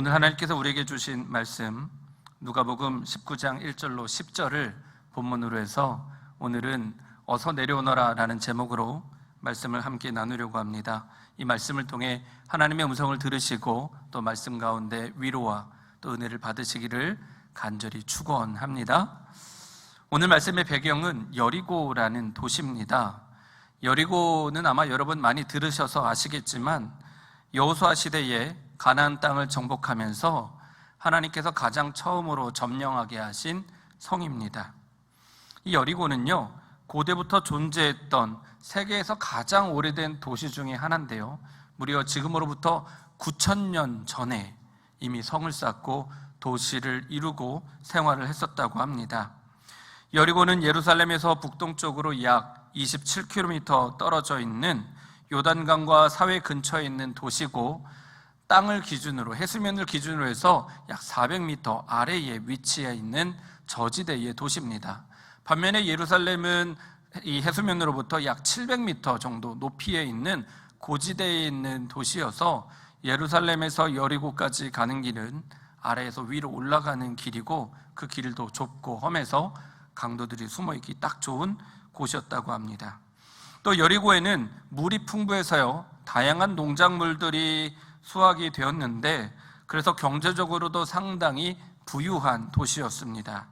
오늘 하나님께서 우리에게 주신 말씀 누가복음 19장 1절로 10절을 본문으로 해서 오늘은 어서 내려오너라 라는 제목으로 말씀을 함께 나누려고 합니다. 이 말씀을 통해 하나님의 음성을 들으시고 또 말씀 가운데 위로와 또 은혜를 받으시기를 간절히 축원합니다. 오늘 말씀의 배경은 여리고라는 도시입니다. 여리고는 아마 여러분 많이 들으셔서 아시겠지만 여호수아 시대에 가나안 땅을 정복하면서 하나님께서 가장 처음으로 점령하게 하신 성입니다. 이 여리고는요, 고대부터 존재했던 세계에서 가장 오래된 도시 중에 하나인데요, 무려 지금으로부터 9,000년 전에 이미 성을 쌓고 도시를 이루고 생활을 했었다고 합니다. 여리고는 예루살렘에서 북동쪽으로 약 27km 떨어져 있는 요단강과 사회 근처에 있는 도시고, 땅을 기준으로, 해수면을 기준으로 해서 약 400m 아래에 위치해 있는 저지대의 도시입니다. 반면에 예루살렘은 이 해수면으로부터 약 700m 정도 높이에 있는 고지대에 있는 도시여서 예루살렘에서 여리고까지 가는 길은 아래에서 위로 올라가는 길이고, 그 길도 좁고 험해서 강도들이 숨어있기 딱 좋은 곳이었다고 합니다. 또 여리고에는 물이 풍부해서요, 다양한 농작물들이 수확이 되었는데, 그래서 경제적으로도 상당히 부유한 도시였습니다.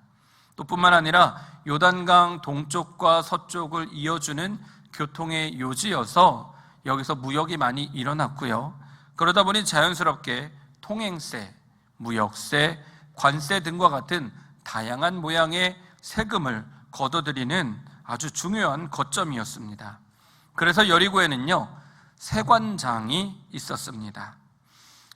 또 뿐만 아니라 요단강 동쪽과 서쪽을 이어주는 교통의 요지여서 여기서 무역이 많이 일어났고요, 그러다 보니 자연스럽게 통행세, 무역세, 관세 등과 같은 다양한 모양의 세금을 걷어들이는 아주 중요한 거점이었습니다. 그래서 여리고에는요, 세관장이 있었습니다.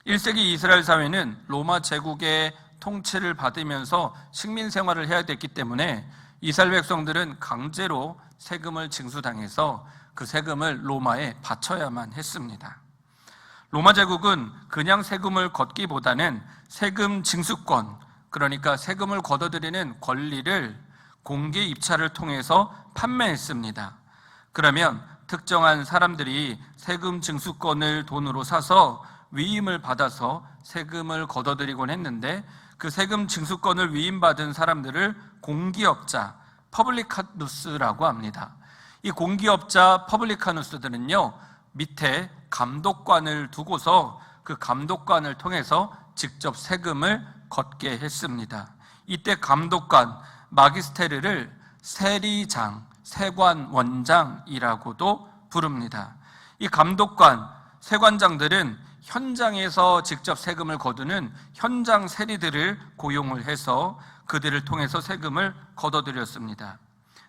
1세기 이스라엘 사회는 로마 제국의 통치를 받으면서 식민 생활을 해야 됐기 때문에 이스라엘 백성들은 강제로 세금을 징수당해서 그 세금을 로마에 바쳐야만 했습니다. 로마 제국은 그냥 세금을 걷기보다는 세금 징수권, 그러니까 세금을 걷어들이는 권리를 공개 입찰을 통해서 판매했습니다. 그러면 특정한 사람들이 세금 징수권을 돈으로 사서 위임을 받아서 세금을 걷어들이곤 했는데, 그 세금 징수권을 위임받은 사람들을 공기업자, 퍼블리카누스라고 합니다. 이 공기업자 퍼블리카누스들은요, 밑에 감독관을 두고서 그 감독관을 통해서 직접 세금을 걷게 했습니다. 이때 감독관, 마기스테르를 세리장, 세관원장이라고도 부릅니다. 이 감독관, 세관장들은 현장에서 직접 세금을 거두는 현장 세리들을 고용을 해서 그들을 통해서 세금을 걷어들였습니다.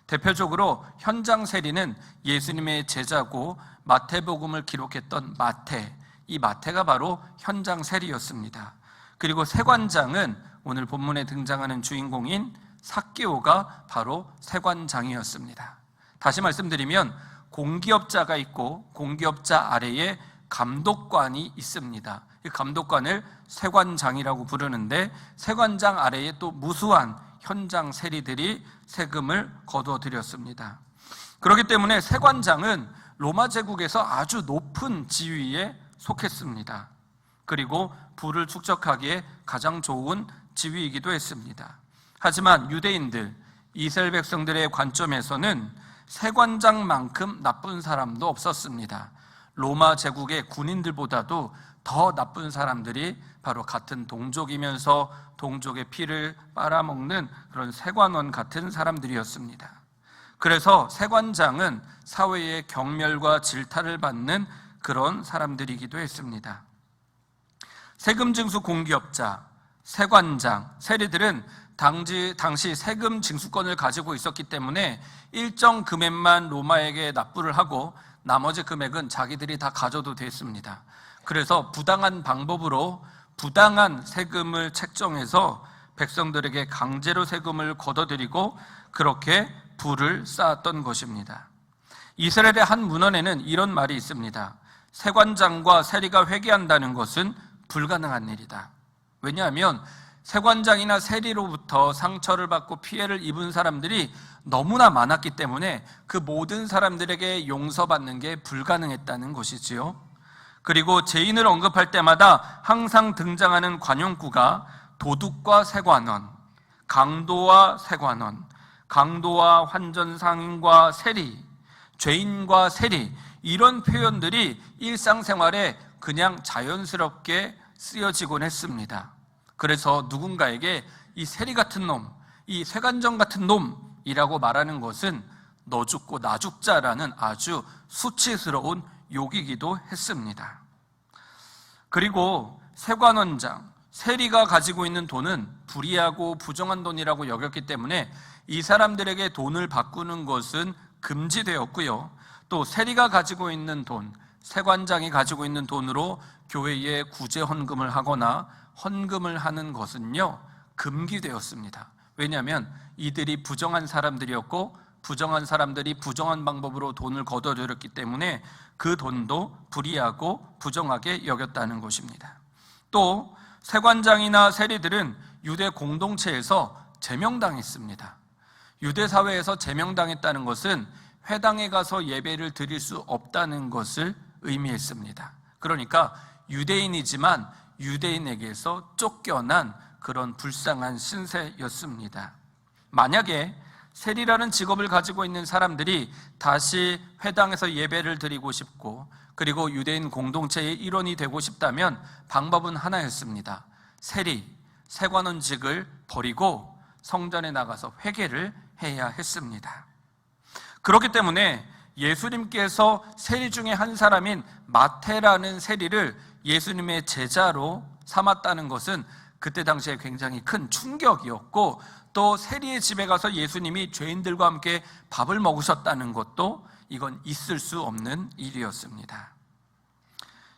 대표적으로 현장 세리는 예수님의 제자고 마태복음을 기록했던 마태, 이 마태가 바로 현장 세리였습니다. 그리고 세관장은 오늘 본문에 등장하는 주인공인 삭개오가 바로 세관장이었습니다. 다시 말씀드리면 공기업자가 있고 공기업자 아래에 감독관이 있습니다. 이 감독관을 세관장이라고 부르는데, 세관장 아래에 또 무수한 현장 세리들이 세금을 거둬들였습니다. 그렇기 때문에 세관장은 로마 제국에서 아주 높은 지위에 속했습니다. 그리고 부를 축적하기에 가장 좋은 지위이기도 했습니다. 하지만 유대인들, 이스라엘 백성들의 관점에서는 세관장만큼 나쁜 사람도 없었습니다. 로마 제국의 군인들보다도 더 나쁜 사람들이 바로 같은 동족이면서 동족의 피를 빨아먹는 그런 세관원 같은 사람들이었습니다. 그래서 세관장은 사회의 경멸과 질타를 받는 그런 사람들이기도 했습니다. 세금 징수 공기업자, 세관장, 세리들은 당시 세금 징수권을 가지고 있었기 때문에 일정 금액만 로마에게 납부를 하고 나머지 금액은 자기들이 다 가져도 됐습니다. 그래서 부당한 방법으로 부당한 세금을 책정해서 백성들에게 강제로 세금을 걷어들이고 그렇게 부를 쌓았던 것입니다. 이스라엘의 한 문헌에는 이런 말이 있습니다. 세관장과 세리가 회개한다는 것은 불가능한 일이다. 왜냐하면 세관장이나 세리로부터 상처를 받고 피해를 입은 사람들이 너무나 많았기 때문에 그 모든 사람들에게 용서받는 게 불가능했다는 것이지요. 그리고 죄인을 언급할 때마다 항상 등장하는 관용구가 도둑과 세관원, 강도와 세관원, 강도와 환전상인과 세리, 죄인과 세리, 이런 표현들이 일상생활에 그냥 자연스럽게 쓰여지곤 했습니다. 그래서 누군가에게 이 세리 같은 놈, 이 세관정 같은 놈이라고 말하는 것은 너 죽고 나 죽자라는 아주 수치스러운 욕이기도 했습니다. 그리고 세관원장, 세리가 가지고 있는 돈은 불의하고 부정한 돈이라고 여겼기 때문에 이 사람들에게 돈을 바꾸는 것은 금지되었고요. 또 세리가 가지고 있는 돈, 세관장이 가지고 있는 돈으로 교회에 구제 헌금을 하거나 헌금을 하는 것은요, 금기되었습니다. 왜냐하면 이들이 부정한 사람들이었고 부정한 사람들이 부정한 방법으로 돈을 거둬들였기 때문에 그 돈도 불의하고 부정하게 여겼다는 것입니다. 또 세관장이나 세리들은 유대 공동체에서 제명당했습니다. 유대 사회에서 제명당했다는 것은 회당에 가서 예배를 드릴 수 없다는 것을 의미했습니다. 그러니까 유대인이지만 유대인에게서 쫓겨난 그런 불쌍한 신세였습니다. 만약에 세리라는 직업을 가지고 있는 사람들이 다시 회당에서 예배를 드리고 싶고 그리고 유대인 공동체의 일원이 되고 싶다면 방법은 하나였습니다. 세리, 세관원직을 버리고 성전에 나가서 회개를 해야 했습니다. 그렇기 때문에 예수님께서 세리 중에 한 사람인 마태라는 세리를 예수님의 제자로 삼았다는 것은 그때 당시에 굉장히 큰 충격이었고, 또 세리의 집에 가서 예수님이 죄인들과 함께 밥을 먹으셨다는 것도 이건 있을 수 없는 일이었습니다.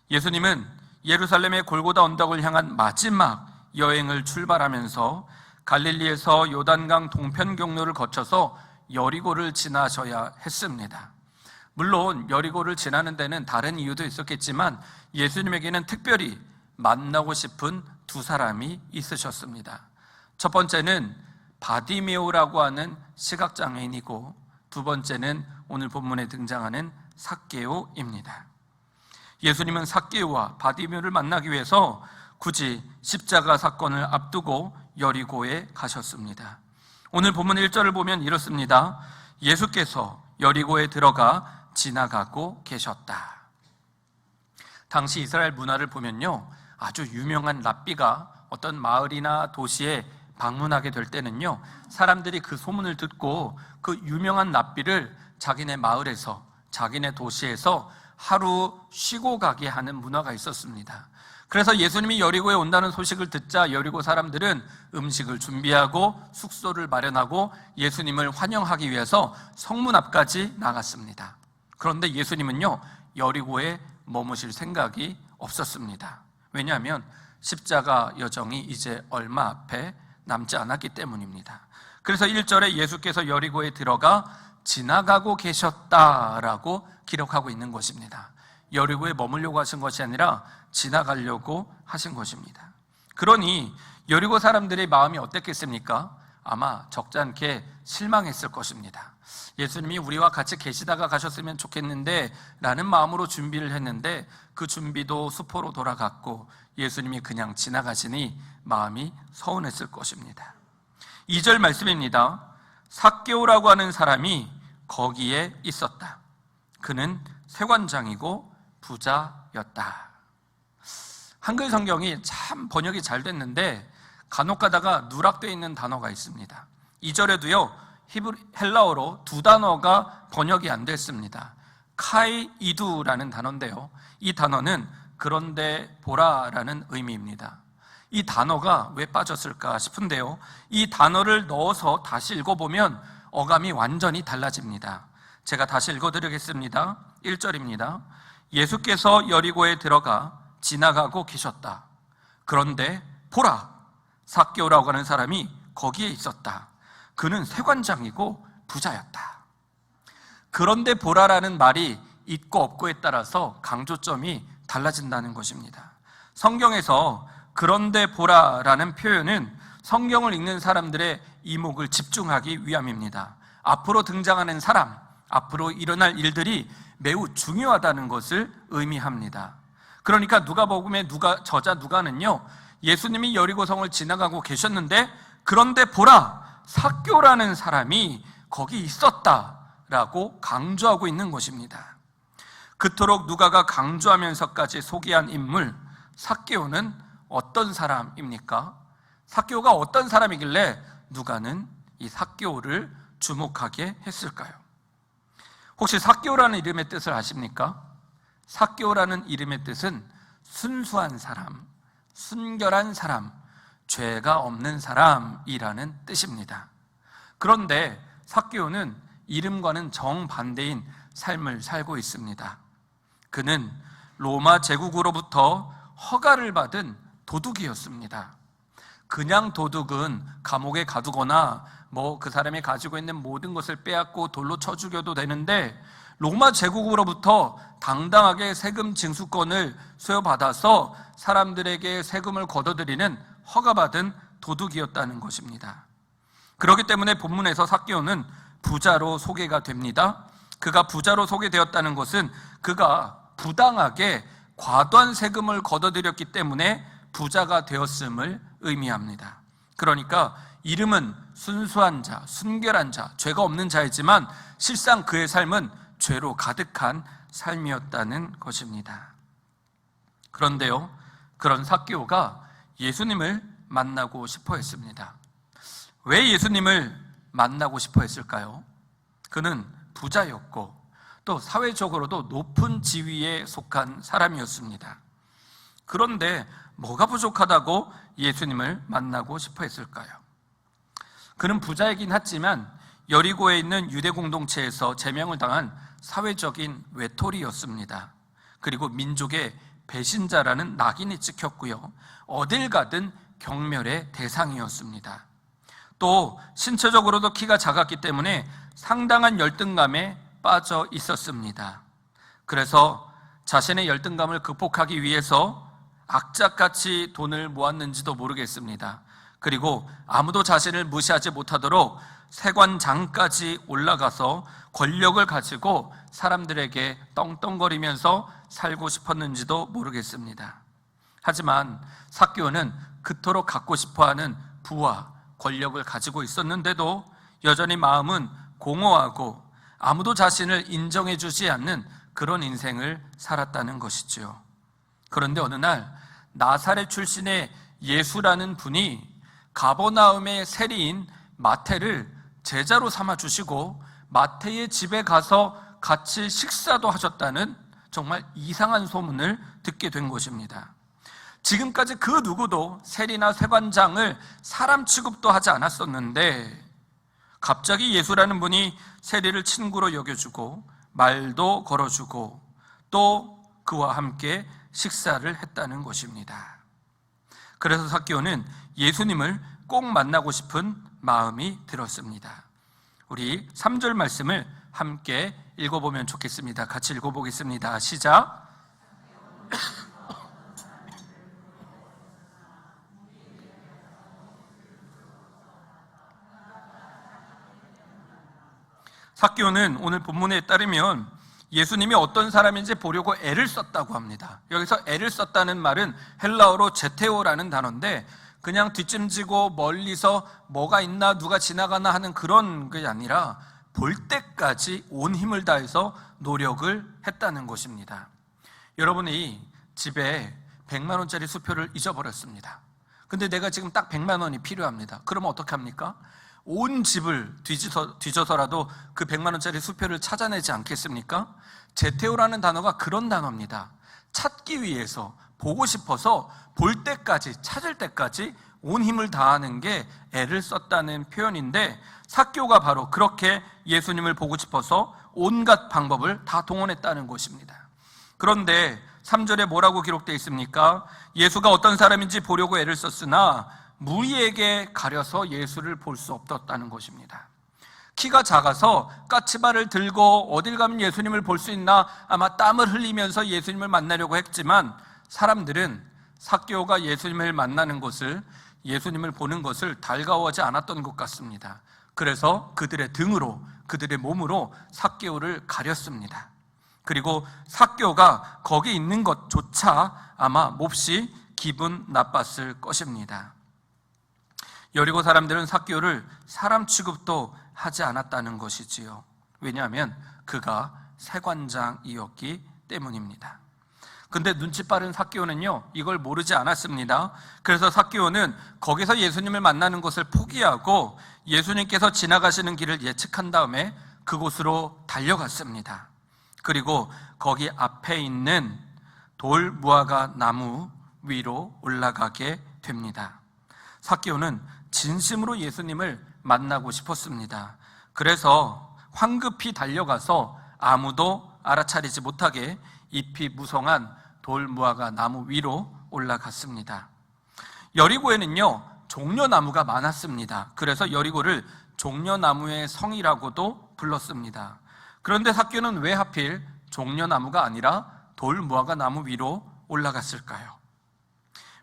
예수님은 예루살렘의 골고다 언덕을 향한 마지막 여행을 출발하면서 갈릴리에서 요단강 동편 경로를 거쳐서 여리고를 지나셔야 했습니다. 물론 여리고를 지나는 데는 다른 이유도 있었겠지만 예수님에게는 특별히 만나고 싶은 두 사람이 있으셨습니다. 첫 번째는 바디메오라고 하는 시각장애인이고, 두 번째는 오늘 본문에 등장하는 삭개오입니다. 예수님은 삭개오와 바디메오를 만나기 위해서 굳이 십자가 사건을 앞두고 여리고에 가셨습니다. 오늘 본문 1절을 보면 이렇습니다. 예수께서 여리고에 들어가 지나가고 계셨다. 당시 이스라엘 문화를 보면요, 아주 유명한 랍비가 어떤 마을이나 도시에 방문하게 될 때는요, 사람들이 그 소문을 듣고 그 유명한 랍비를 자기네 마을에서, 자기네 도시에서 하루 쉬고 가게 하는 문화가 있었습니다. 그래서 예수님이 여리고에 온다는 소식을 듣자 여리고 사람들은 음식을 준비하고 숙소를 마련하고 예수님을 환영하기 위해서 성문 앞까지 나갔습니다. 그런데 예수님은요, 여리고에 머무실 생각이 없었습니다. 왜냐하면 십자가 여정이 이제 얼마 앞에 남지 않았기 때문입니다. 그래서 1절에 예수께서 여리고에 들어가 지나가고 계셨다라고 기록하고 있는 것입니다. 여리고에 머물려고 하신 것이 아니라 지나가려고 하신 것입니다. 그러니 여리고 사람들의 마음이 어땠겠습니까? 아마 적잖게 실망했을 것입니다. 예수님이 우리와 같이 계시다가 가셨으면 좋겠는데 라는 마음으로 준비를 했는데 그 준비도 수포로 돌아갔고 예수님이 그냥 지나가시니 마음이 서운했을 것입니다. 2절 말씀입니다. 삭개오라고 하는 사람이 거기에 있었다. 그는 세관장이고 부자였다. 한글 성경이 참 번역이 잘 됐는데 간혹 가다가 누락되어 있는 단어가 있습니다. 2절에도요, 헬라어로 두 단어가 번역이 안 됐습니다. 카이이두라는 단어인데요, 이 단어는 그런데 보라라는 의미입니다. 이 단어가 왜 빠졌을까 싶은데요, 이 단어를 넣어서 다시 읽어보면 어감이 완전히 달라집니다. 제가 다시 읽어드리겠습니다. 1절입니다. 예수께서 여리고에 들어가 지나가고 계셨다. 그런데 보라, 삭개오라고 하는 사람이 거기에 있었다. 그는 세관장이고 부자였다. 그런데 보라라는 말이 있고 없고에 따라서 강조점이 달라진다는 것입니다. 성경에서 그런데 보라라는 표현은 성경을 읽는 사람들의 이목을 집중하기 위함입니다. 앞으로 등장하는 사람, 앞으로 일어날 일들이 매우 중요하다는 것을 의미합니다. 그러니까 누가복음의 저자 누가는요, 예수님이 여리고성을 지나가고 계셨는데 그런데 보라, 삭개오라는 사람이 거기 있었다라고 강조하고 있는 것입니다. 그토록 누가가 강조하면서까지 소개한 인물 삭개오는 어떤 사람입니까? 삭개오가 어떤 사람이길래 누가는 이 삭개오를 주목하게 했을까요? 혹시 삭개오라는 이름의 뜻을 아십니까? 삭개오라는 이름의 뜻은 순수한 사람, 순결한 사람, 죄가 없는 사람이라는 뜻입니다. 그런데 삭개오는 이름과는 정반대인 삶을 살고 있습니다. 그는 로마 제국으로부터 허가를 받은 도둑이었습니다. 그냥 도둑은 감옥에 가두거나 그 사람이 가지고 있는 모든 것을 빼앗고 돌로 쳐 죽여도 되는데, 로마 제국으로부터 당당하게 세금 징수권을 수여받아서 사람들에게 세금을 걷어들이는 허가받은 도둑이었다는 것입니다. 그렇기 때문에 본문에서 삭개오는 부자로 소개가 됩니다. 그가 부자로 소개되었다는 것은 그가 부당하게 과도한 세금을 걷어들였기 때문에 부자가 되었음을 의미합니다. 그러니까 이름은 순수한 자, 순결한 자, 죄가 없는 자이지만 실상 그의 삶은 죄로 가득한 삶이었다는 것입니다. 그런데요, 그런 삭개오가 예수님을 만나고 싶어 했습니다. 왜 예수님을 만나고 싶어 했을까요? 그는 부자였고 또 사회적으로도 높은 지위에 속한 사람이었습니다. 그런데 뭐가 부족하다고 예수님을 만나고 싶어 했을까요? 그는 부자이긴 했지만 여리고에 있는 유대 공동체에서 제명을 당한 사회적인 외톨이였습니다. 그리고 민족의 배신자라는 낙인이 찍혔고요, 어딜 가든 경멸의 대상이었습니다. 또 신체적으로도 키가 작았기 때문에 상당한 열등감에 빠져 있었습니다. 그래서 자신의 열등감을 극복하기 위해서 악착같이 돈을 모았는지도 모르겠습니다. 그리고 아무도 자신을 무시하지 못하도록 세관장까지 올라가서 권력을 가지고 사람들에게 떵떵거리면서 살고 싶었는지도 모르겠습니다. 하지만 삭개오는 그토록 갖고 싶어하는 부와 권력을 가지고 있었는데도 여전히 마음은 공허하고 아무도 자신을 인정해 주지 않는 그런 인생을 살았다는 것이죠. 그런데 어느 날 나사렛 출신의 예수라는 분이 가버나움의 세리인 마태를 제자로 삼아 주시고 마태의 집에 가서 같이 식사도 하셨다는 정말 이상한 소문을 듣게 된 것입니다. 지금까지 그 누구도 세리나 세관장을 사람 취급도 하지 않았었는데 갑자기 예수라는 분이 세리를 친구로 여겨주고 말도 걸어주고 또 그와 함께 식사를 했다는 것입니다. 그래서 삭개오는 예수님을 꼭 만나고 싶은 마음이 들었습니다. 우리 3절 말씀을 함께 읽어보면 좋겠습니다. 같이 읽어보겠습니다. 시작. 삭개오는 오늘 본문에 따르면 예수님이 어떤 사람인지 보려고 애를 썼다고 합니다. 여기서 애를 썼다는 말은 헬라어로 제테오라는 단어인데 그냥 뒷짐지고 멀리서 뭐가 있나 누가 지나가나 하는 그런 게 아니라 볼 때까지 온 힘을 다해서 노력을 했다는 것입니다. 여러분이 집에 100만 원짜리 수표를 잊어버렸습니다. 근데 내가 지금 딱 100만 원이 필요합니다. 그러면 어떻게 합니까? 온 집을 뒤져서라도 그 100만 원짜리 수표를 찾아내지 않겠습니까? 제테오라는 단어가 그런 단어입니다. 찾기 위해서, 보고 싶어서 볼 때까지, 찾을 때까지 온 힘을 다하는 게 애를 썼다는 표현인데 삭개오가 바로 그렇게 예수님을 보고 싶어서 온갖 방법을 다 동원했다는 것입니다. 그런데 3절에 뭐라고 기록되어 있습니까? 예수가 어떤 사람인지 보려고 애를 썼으나 무리에게 가려서 예수를 볼 수 없었다는 것입니다. 키가 작아서 까치발을 들고 어딜 가면 예수님을 볼 수 있나 아마 땀을 흘리면서 예수님을 만나려고 했지만 사람들은 삭개오가 예수님을 만나는 것을, 예수님을 보는 것을 달가워하지 않았던 것 같습니다. 그래서 그들의 등으로, 그들의 몸으로 삭개오를 가렸습니다. 그리고 삭개오가 거기 있는 것조차 아마 몹시 기분 나빴을 것입니다. 여리고 사람들은 삭개오를 사람 취급도 하지 않았다는 것이지요. 왜냐하면 그가 세관장이었기 때문입니다. 근데 눈치 빠른 삭개오는요, 이걸 모르지 않았습니다. 그래서 삭개오는 거기서 예수님을 만나는 것을 포기하고 예수님께서 지나가시는 길을 예측한 다음에 그곳으로 달려갔습니다. 그리고 거기 앞에 있는 돌 무화과 나무 위로 올라가게 됩니다. 삭개오는 진심으로 예수님을 만나고 싶었습니다. 그래서 황급히 달려가서 아무도 알아차리지 못하게 잎이 무성한 돌 무화과 나무 위로 올라갔습니다. 여리고에는요, 종려나무가 많았습니다. 그래서 여리고를 종려나무의 성이라고도 불렀습니다. 그런데 삭개오는 왜 하필 종려나무가 아니라 돌 무화과 나무 위로 올라갔을까요?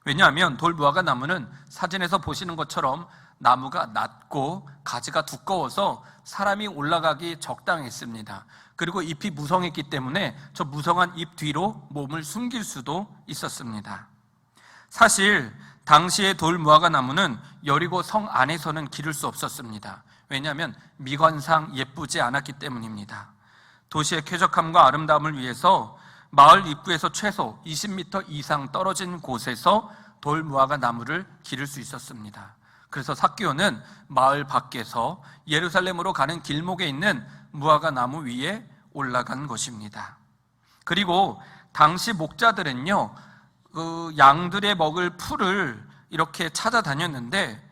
왜냐하면 돌 무화과 나무는 사진에서 보시는 것처럼 나무가 낮고 가지가 두꺼워서 사람이 올라가기 적당했습니다. 그리고 잎이 무성했기 때문에 저 무성한 잎 뒤로 몸을 숨길 수도 있었습니다. 사실 당시의 돌 무화과 나무는 여리고 성 안에서는 기를 수 없었습니다. 왜냐하면 미관상 예쁘지 않았기 때문입니다. 도시의 쾌적함과 아름다움을 위해서 마을 입구에서 최소 20m 이상 떨어진 곳에서 돌 무화과 나무를 기를 수 있었습니다. 그래서 삭개오는 마을 밖에서 예루살렘으로 가는 길목에 있는 무화과 나무 위에 올라간 것입니다. 그리고 당시 목자들은요, 양들의 먹을 풀을 이렇게 찾아다녔는데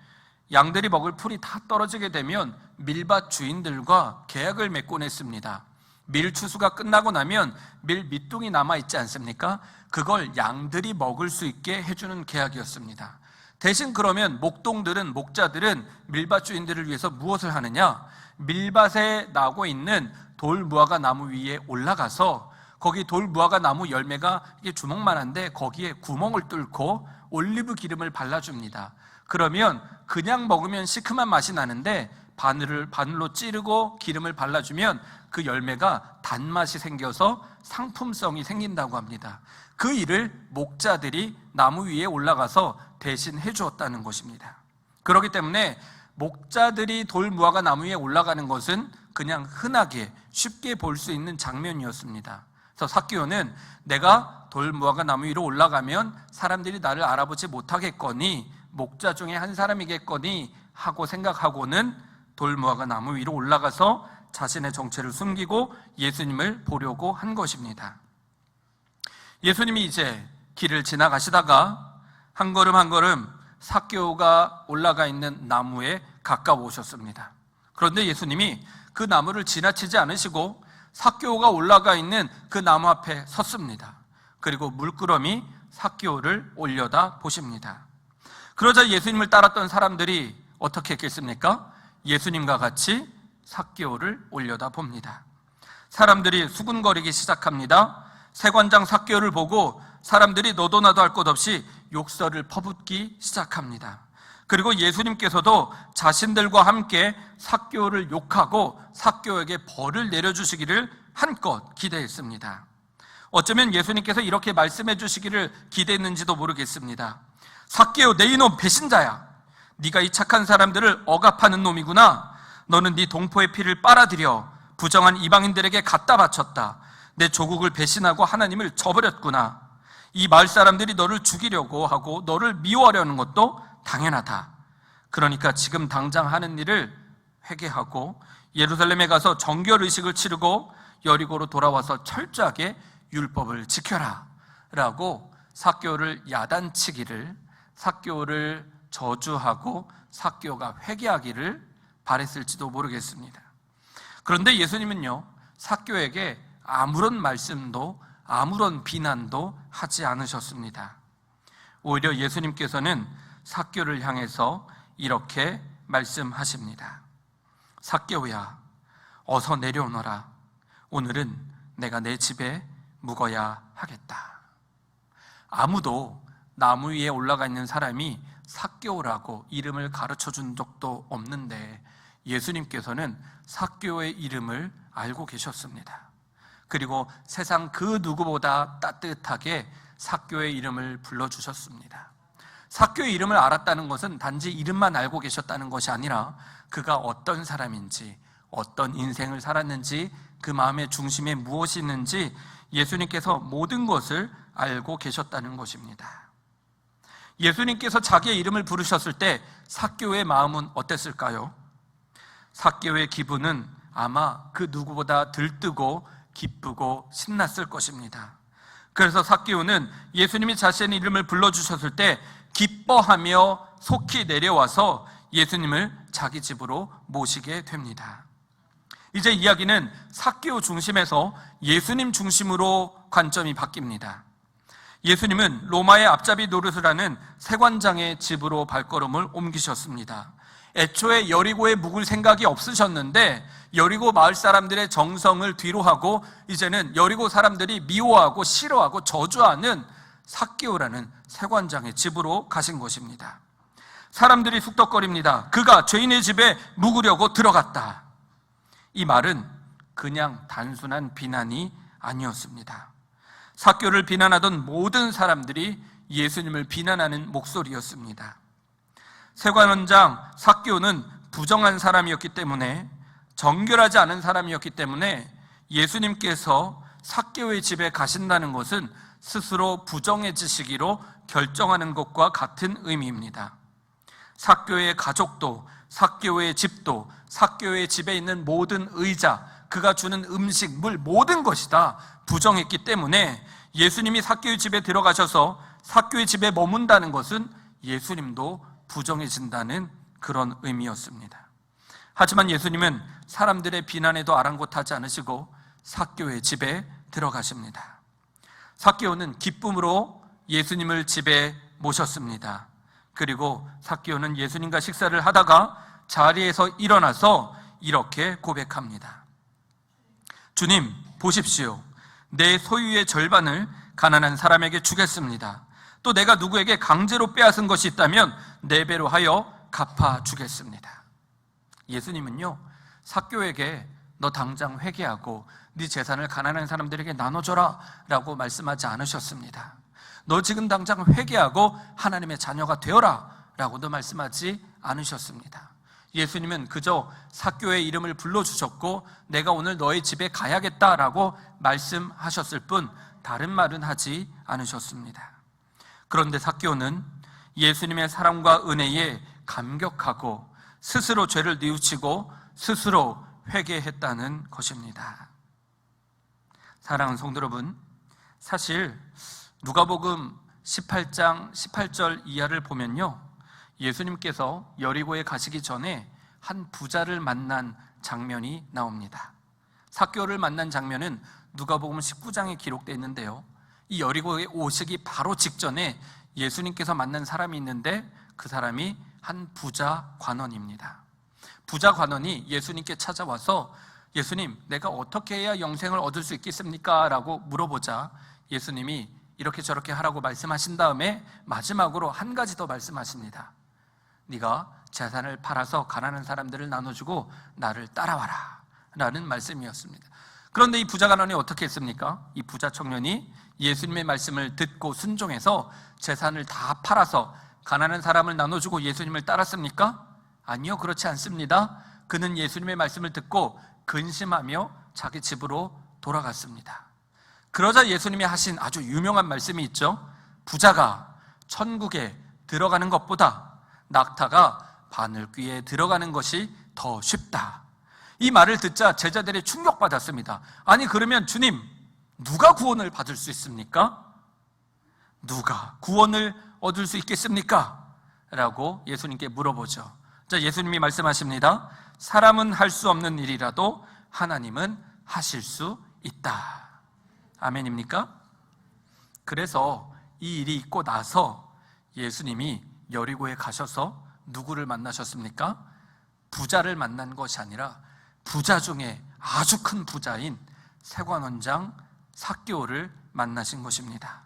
양들이 먹을 풀이 다 떨어지게 되면 밀밭 주인들과 계약을 맺곤 했습니다. 밀 추수가 끝나고 나면 밀 밑둥이 남아있지 않습니까? 그걸 양들이 먹을 수 있게 해주는 계약이었습니다. 대신 그러면 목자들은 밀밭 주인들을 위해서 무엇을 하느냐? 밀밭에 나고 있는 돌 무화과 나무 위에 올라가서 거기 돌 무화과 나무 열매가 이게 주먹만한데 거기에 구멍을 뚫고 올리브 기름을 발라줍니다. 그러면 그냥 먹으면 시큼한 맛이 나는데 바늘로 찌르고 기름을 발라주면 그 열매가 단맛이 생겨서 상품성이 생긴다고 합니다. 그 일을 목자들이 나무 위에 올라가서 대신 해주었다는 것입니다. 그렇기 때문에 목자들이 돌 무화과 나무 위에 올라가는 것은 그냥 흔하게 쉽게 볼 수 있는 장면이었습니다. 그래서 삭개오는 내가 돌 무화과 나무 위로 올라가면 사람들이 나를 알아보지 못하겠거니 목자 중에 한 사람이겠거니 하고 생각하고는 돌 무화과 나무 위로 올라가서 자신의 정체를 숨기고 예수님을 보려고 한 것입니다. 예수님이 이제 길을 지나가시다가 한 걸음 한 걸음 삭개오가 올라가 있는 나무에 가까워 오셨습니다. 그런데 예수님이 그 나무를 지나치지 않으시고 삭개오가 올라가 있는 그 나무 앞에 섰습니다. 그리고 물끄러미 삭개오를 올려다 보십니다. 그러자 예수님을 따랐던 사람들이 어떻게 했겠습니까? 예수님과 같이 삭개오를 올려다 봅니다. 사람들이 수군거리기 시작합니다. 세관장 삭개오를 보고 사람들이 너도 나도 할 것 없이 욕설을 퍼붓기 시작합니다. 그리고 예수님께서도 자신들과 함께 삭개오를 욕하고 삭개오에게 벌을 내려주시기를 한껏 기대했습니다. 어쩌면 예수님께서 이렇게 말씀해 주시기를 기대했는지도 모르겠습니다. 삭개오, 내 이놈 배신자야. 네가 이 착한 사람들을 억압하는 놈이구나. 너는 네 동포의 피를 빨아들여 부정한 이방인들에게 갖다 바쳤다. 내 조국을 배신하고 하나님을 저버렸구나. 이 마을 사람들이 너를 죽이려고 하고 너를 미워하려는 것도 당연하다. 그러니까 지금 당장 하는 일을 회개하고 예루살렘에 가서 정결의식을 치르고 여리고로 돌아와서 철저하게 율법을 지켜라 라고 삭개오를 야단치기를, 삭개오를 저주하고 삭개오가 회개하기를 바랬을지도 모르겠습니다. 그런데 예수님은요, 삭개오에게 아무런 말씀도 아무런 비난도 하지 않으셨습니다. 오히려 예수님께서는 삭개오를 향해서 이렇게 말씀하십니다. 삭개오야, 어서 내려오너라. 오늘은 내가 내 집에 묵어야 하겠다. 아무도 나무 위에 올라가 있는 사람이 삭개오라고 이름을 가르쳐 준 적도 없는데 예수님께서는 삭개오의 이름을 알고 계셨습니다. 그리고 세상 그 누구보다 따뜻하게 삭개오의 이름을 불러주셨습니다. 삭개오의 이름을 알았다는 것은 단지 이름만 알고 계셨다는 것이 아니라 그가 어떤 사람인지, 어떤 인생을 살았는지, 그 마음의 중심에 무엇이 있는지 예수님께서 모든 것을 알고 계셨다는 것입니다. 예수님께서 자기의 이름을 부르셨을 때 삭개오의 마음은 어땠을까요? 삭개오의 기분은 아마 그 누구보다 들뜨고 기쁘고 신났을 것입니다. 그래서 삭개오는 예수님이 자신의 이름을 불러주셨을 때 기뻐하며 속히 내려와서 예수님을 자기 집으로 모시게 됩니다. 이제 이야기는 삭개오 중심에서 예수님 중심으로 관점이 바뀝니다. 예수님은 로마의 앞잡이 노릇을 하는 세관장의 집으로 발걸음을 옮기셨습니다. 애초에 여리고에 묵을 생각이 없으셨는데 여리고 마을 사람들의 정성을 뒤로하고 이제는 여리고 사람들이 미워하고 싫어하고 저주하는 삭개오라는 세관장의 집으로 가신 것입니다. 사람들이 쑥덕거립니다. 그가 죄인의 집에 묵으려고 들어갔다. 이 말은 그냥 단순한 비난이 아니었습니다. 삭개오를 비난하던 모든 사람들이 예수님을 비난하는 목소리였습니다. 세관원장 삭개오는 부정한 사람이었기 때문에, 정결하지 않은 사람이었기 때문에 예수님께서 삭개오의 집에 가신다는 것은 스스로 부정해지시기로 결정하는 것과 같은 의미입니다. 삭개오의 가족도, 삭개오의 집도, 삭개오의 집에 있는 모든 의자, 그가 주는 음식, 물, 모든 것이 다 부정했기 때문에 예수님이 삭개오의 집에 들어가셔서 삭개오의 집에 머문다는 것은 예수님도 부정해진다는 그런 의미였습니다. 하지만 예수님은 사람들의 비난에도 아랑곳하지 않으시고 삭개오의 집에 들어가십니다. 삭개오는 기쁨으로 예수님을 집에 모셨습니다. 그리고 삭개오는 예수님과 식사를 하다가 자리에서 일어나서 이렇게 고백합니다. 주님, 보십시오. 내 소유의 절반을 가난한 사람에게 주겠습니다. 또 내가 누구에게 강제로 빼앗은 것이 있다면 4배로 하여 갚아주겠습니다. 예수님은요, 삭개오에게 너 당장 회개하고 네 재산을 가난한 사람들에게 나눠줘라 라고 말씀하지 않으셨습니다. 너 지금 당장 회개하고 하나님의 자녀가 되어라 라고도 말씀하지 않으셨습니다. 예수님은 그저 삭개오의 이름을 불러주셨고 내가 오늘 너의 집에 가야겠다라고 말씀하셨을 뿐 다른 말은 하지 않으셨습니다. 그런데 삭개오는 예수님의 사랑과 은혜에 감격하고 스스로 죄를 뉘우치고 스스로 회개했다는 것입니다. 사랑하는 성도 여러분, 사실 누가복음 18장 18절 이하를 보면요, 예수님께서 여리고에 가시기 전에 한 부자를 만난 장면이 나옵니다. 삭개오를 만난 장면은 누가복음 19장에 기록되어 있는데요, 이 여리고에 오시기 바로 직전에 예수님께서 만난 사람이 있는데 그 사람이 한 부자 관원입니다. 부자 관원이 예수님께 찾아와서 예수님, 내가 어떻게 해야 영생을 얻을 수 있겠습니까? 라고 물어보자 예수님이 이렇게 저렇게 하라고 말씀하신 다음에 마지막으로 한 가지 더 말씀하십니다. 네가 재산을 팔아서 가난한 사람들을 나눠주고 나를 따라와라 라는 말씀이었습니다. 그런데 이 부자 관원이 어떻게 했습니까? 이 부자 청년이 예수님의 말씀을 듣고 순종해서 재산을 다 팔아서 가난한 사람을 나눠주고 예수님을 따랐습니까? 아니요, 그렇지 않습니다. 그는 예수님의 말씀을 듣고 근심하며 자기 집으로 돌아갔습니다. 그러자 예수님이 하신 아주 유명한 말씀이 있죠. 부자가 천국에 들어가는 것보다 낙타가 바늘귀에 들어가는 것이 더 쉽다. 이 말을 듣자 제자들이 충격받았습니다. 아니, 그러면 주님, 누가 구원을 받을 수 있습니까? 누가 구원을 얻을 수 있겠습니까? 라고 예수님께 물어보죠. 자, 예수님이 말씀하십니다. 사람은 할 수 없는 일이라도 하나님은 하실 수 있다. 아멘입니까? 그래서 이 일이 있고 나서 예수님이 여리고에 가셔서 누구를 만나셨습니까? 부자를 만난 것이 아니라 부자 중에 아주 큰 부자인 세관원장 삭개오를 만나신 것입니다.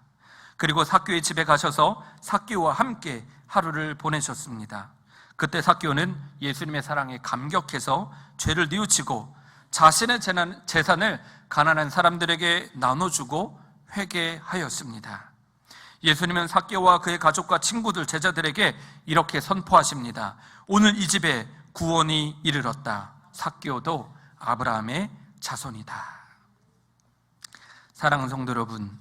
그리고 삭개오의 집에 가셔서 삭개오와 함께 하루를 보내셨습니다. 그때 삭개오는 예수님의 사랑에 감격해서 죄를 뉘우치고 자신의 재산을 가난한 사람들에게 나눠주고 회개하였습니다. 예수님은 삭개오와 그의 가족과 친구들, 제자들에게 이렇게 선포하십니다. 오늘 이 집에 구원이 이르렀다. 삭개오도 아브라함의 자손이다. 사랑하는 성도 여러분,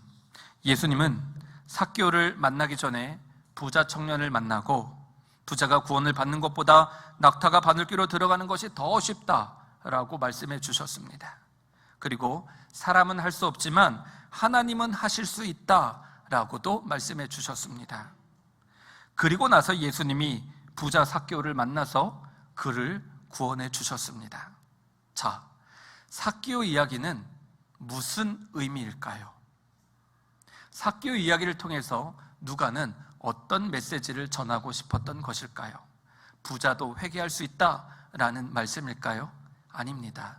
예수님은 삭개오를 만나기 전에 부자 청년을 만나고 부자가 구원을 받는 것보다 낙타가 바늘귀로 들어가는 것이 더 쉽다라고 말씀해 주셨습니다. 그리고 사람은 할 수 없지만 하나님은 하실 수 있다라고도 말씀해 주셨습니다. 그리고 나서 예수님이 부자 삭개오를 만나서 그를 구원해 주셨습니다. 자, 삭개오 이야기는 무슨 의미일까요? 삭개오 이야기를 통해서 누가는 어떤 메시지를 전하고 싶었던 것일까요? 부자도 회개할 수 있다라는 말씀일까요? 아닙니다.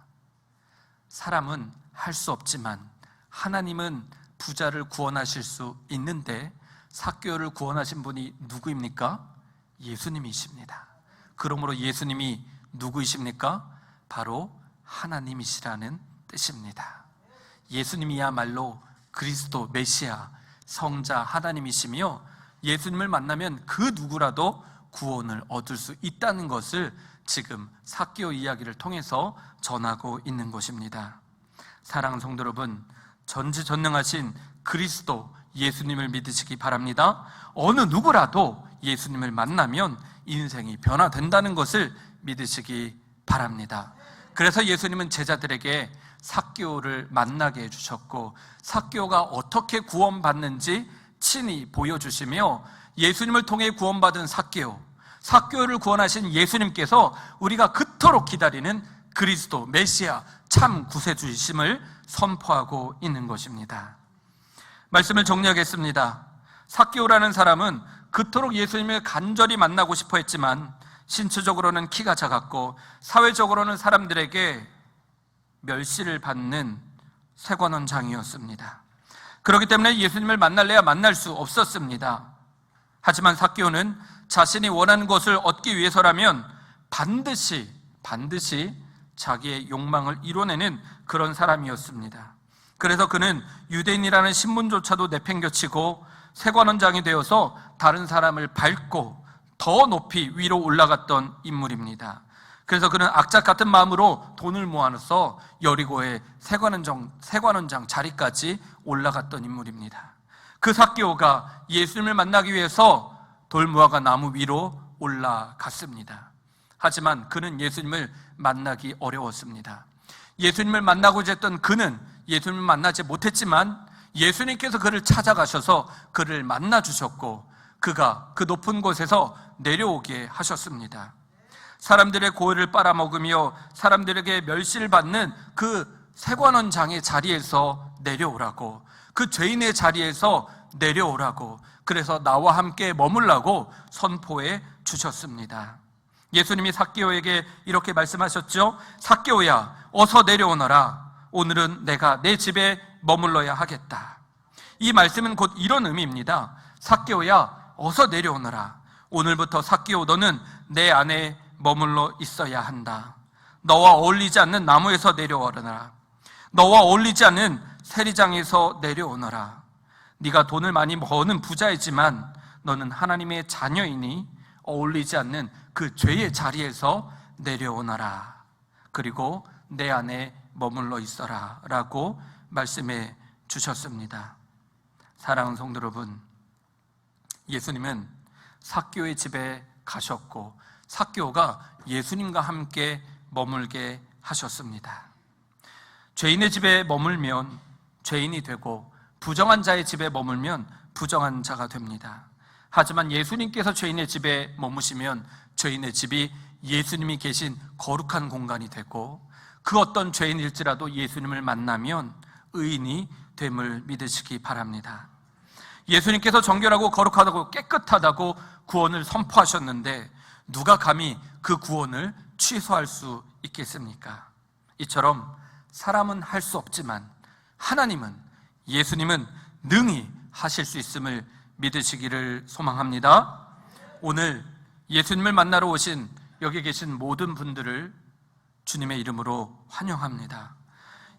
사람은 할 수 없지만 하나님은 부자를 구원하실 수 있는데 삭개오를 구원하신 분이 누구입니까? 예수님이십니다. 그러므로 예수님이 누구이십니까? 바로 하나님이시라는 뜻입니다. 예수님이야말로 그리스도 메시아 성자 하나님이시며 예수님을 만나면 그 누구라도 구원을 얻을 수 있다는 것을 지금 삭개오 이야기를 통해서 전하고 있는 것입니다. 사랑하는 성도 여러분, 전지전능하신 그리스도 예수님을 믿으시기 바랍니다. 어느 누구라도 예수님을 만나면 인생이 변화된다는 것을 믿으시기 바랍니다. 그래서 예수님은 제자들에게 삭개오를 만나게 해주셨고 삭개오가 어떻게 구원받는지 친히 보여주시며 예수님을 통해 구원받은 삭개오를 구원하신 예수님께서 우리가 그토록 기다리는 그리스도 메시아 참 구세주이심을 선포하고 있는 것입니다. 말씀을 정리하겠습니다. 삭개오라는 사람은 그토록 예수님을 간절히 만나고 싶어 했지만 신체적으로는 키가 작았고 사회적으로는 사람들에게 멸시를 받는 세관원장이었습니다. 그렇기 때문에 예수님을 만날래야 만날 수 없었습니다. 하지만 삭개오는 자신이 원하는 것을 얻기 위해서라면 반드시 자기의 욕망을 이뤄내는 그런 사람이었습니다. 그래서 그는 유대인이라는 신분조차도 내팽겨치고 세관원장이 되어서 다른 사람을 밟고 더 높이 위로 올라갔던 인물입니다. 그래서 그는 악착 같은 마음으로 돈을 모아서 여리고의 세관원장 자리까지 올라갔던 인물입니다. 그 삭개오가 예수님을 만나기 위해서 돌무화과 나무 위로 올라갔습니다. 하지만 그는 예수님을 만나기 어려웠습니다. 예수님을 만나고자 했던 그는 예수님을 만나지 못했지만 예수님께서 그를 찾아가셔서 그를 만나 주셨고 그가 그 높은 곳에서 내려오게 하셨습니다. 사람들의 고의를 빨아먹으며 사람들에게 멸시를 받는 그 세관원장의 자리에서 내려오라고, 그 죄인의 자리에서 내려오라고, 그래서 나와 함께 머물라고 선포해 주셨습니다. 예수님이 삭개오에게 이렇게 말씀하셨죠. 삭개오야, 어서 내려오너라. 오늘은 내가 내 집에 머물러야 하겠다. 이 말씀은 곧 이런 의미입니다. 삭개오야, 어서 내려오너라. 오늘부터 삭개오, 너는 내 안에 머물러 있어야 한다. 너와 어울리지 않는 나무에서 내려오너라. 너와 어울리지 않는 세리장에서 내려오너라. 네가 돈을 많이 버는 부자이지만 너는 하나님의 자녀이니 어울리지 않는 그 죄의 자리에서 내려오너라. 그리고 내 안에 머물러 있어라 라고 말씀해 주셨습니다. 사랑하는 성도 여러분, 예수님은 삭개오의 집에 가셨고 삭개오가 예수님과 함께 머물게 하셨습니다. 죄인의 집에 머물면 죄인이 되고 부정한 자의 집에 머물면 부정한 자가 됩니다. 하지만 예수님께서 죄인의 집에 머무시면 죄인의 집이 예수님이 계신 거룩한 공간이 되고 그 어떤 죄인일지라도 예수님을 만나면 의인이 됨을 믿으시기 바랍니다. 예수님께서 정결하고 거룩하다고 깨끗하다고 구원을 선포하셨는데 누가 감히 그 구원을 취소할 수 있겠습니까? 이처럼 사람은 할 수 없지만 하나님은, 예수님은 능히 하실 수 있음을 믿으시기를 소망합니다. 오늘 예수님을 만나러 오신 여기 계신 모든 분들을 주님의 이름으로 환영합니다.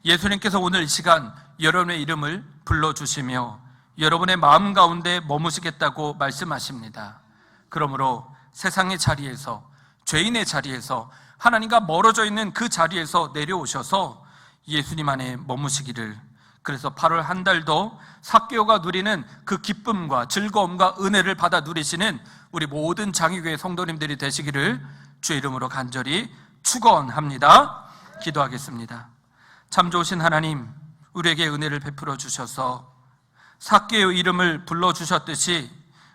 예수님께서 오늘 이 시간 여러분의 이름을 불러주시며 여러분의 마음 가운데 머무시겠다고 말씀하십니다. 그러므로 세상의 자리에서, 죄인의 자리에서, 하나님과 멀어져 있는 그 자리에서 내려오셔서 예수님 안에 머무시기를, 그래서 8월 한 달도 삭개오가 누리는 그 기쁨과 즐거움과 은혜를 받아 누리시는 우리 모든 장의교회 성도님들이 되시기를 주의 이름으로 간절히 축원합니다. 기도하겠습니다. 참 좋으신 하나님, 우리에게 은혜를 베풀어 주셔서 삭개오 이름을 불러주셨듯이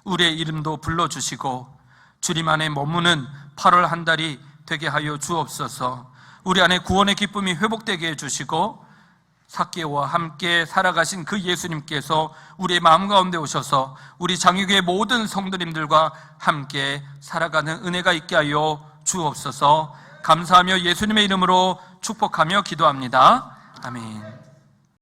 우리의 이름도 불러주시고 주님 안에 머무는 8월 한 달이 되게 하여 주옵소서. 우리 안에 구원의 기쁨이 회복되게 해주시고 삭개오와 함께 살아가신 그 예수님께서 우리의 마음 가운데 오셔서 우리 장유교의 모든 성도님들과 함께 살아가는 은혜가 있게 하여 주옵소서. 감사하며 예수님의 이름으로 축복하며 기도합니다. 아멘.